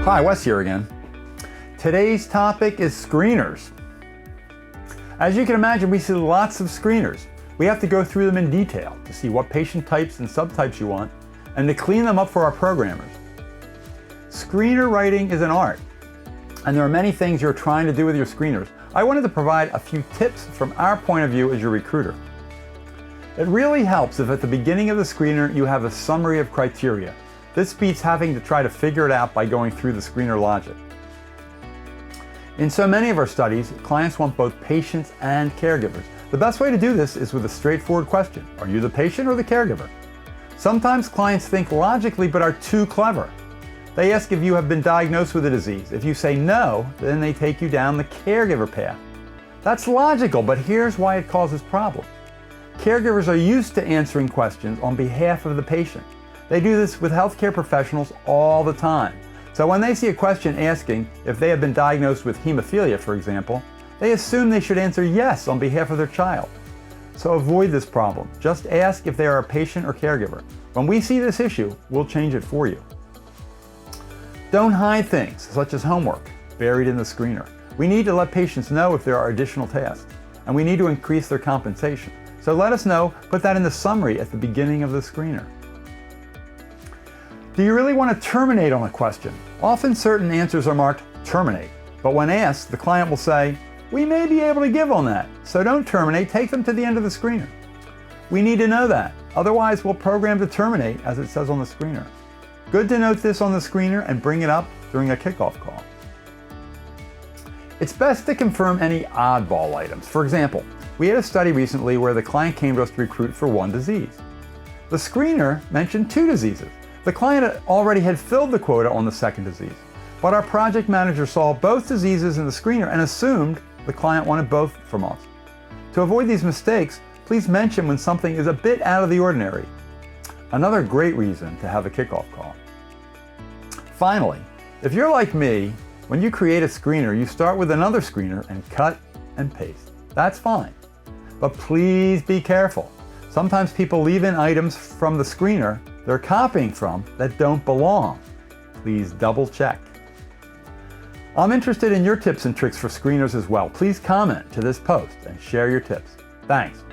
Hi, Wes here again. Today's topic is screeners. As you can imagine, we see lots of screeners. We have to go through them in detail to see what patient types and subtypes you want and to clean them up for our programmers. Screener writing is an art, and there are many things you're trying to do with your screeners. I wanted to provide a few tips from our point of view as your recruiter. It really helps if at the beginning of the screener you have a summary of criteria. This beats having to try to figure it out by going through the screener logic. In so many of our studies, clients want both patients and caregivers. The best way to do this is with a straightforward question. Are you the patient or the caregiver? Sometimes clients think logically but are too clever. They ask if you have been diagnosed with a disease. If you say no, then they take you down the caregiver path. That's logical, but here's why it causes problems. Caregivers are used to answering questions on behalf of the patient. They do this with healthcare professionals all the time. So when they see a question asking if they have been diagnosed with hemophilia, for example, they assume they should answer yes on behalf of their child. So avoid this problem. Just ask if they are a patient or caregiver. When we see this issue, we'll change it for you. Don't hide things, such as homework, buried in the screener. We need to let patients know if there are additional tasks, and we need to increase their compensation. So let us know, put that in the summary at the beginning of the screener. Do you really want to terminate on a question? Often certain answers are marked terminate, but when asked, the client will say, we may be able to give on that, so don't terminate, take them to the end of the screener. We need to know that, otherwise we'll program to terminate as it says on the screener. Good to note this on the screener and bring it up during a kickoff call. It's best to confirm any oddball items. For example, we had a study recently where the client came to us to recruit for one disease. The screener mentioned two diseases. The client already had filled the quota on the second disease, but our project manager saw both diseases in the screener and assumed the client wanted both from us. To avoid these mistakes, please mention when something is a bit out of the ordinary. Another great reason to have a kickoff call. Finally, if you're like me, when you create a screener, you start with another screener and cut and paste. That's fine, but please be careful. Sometimes people leave in items from the screener they're copying from that don't belong. Please double check. I'm interested in your tips and tricks for screeners as well. Please comment to this post and share your tips. Thanks.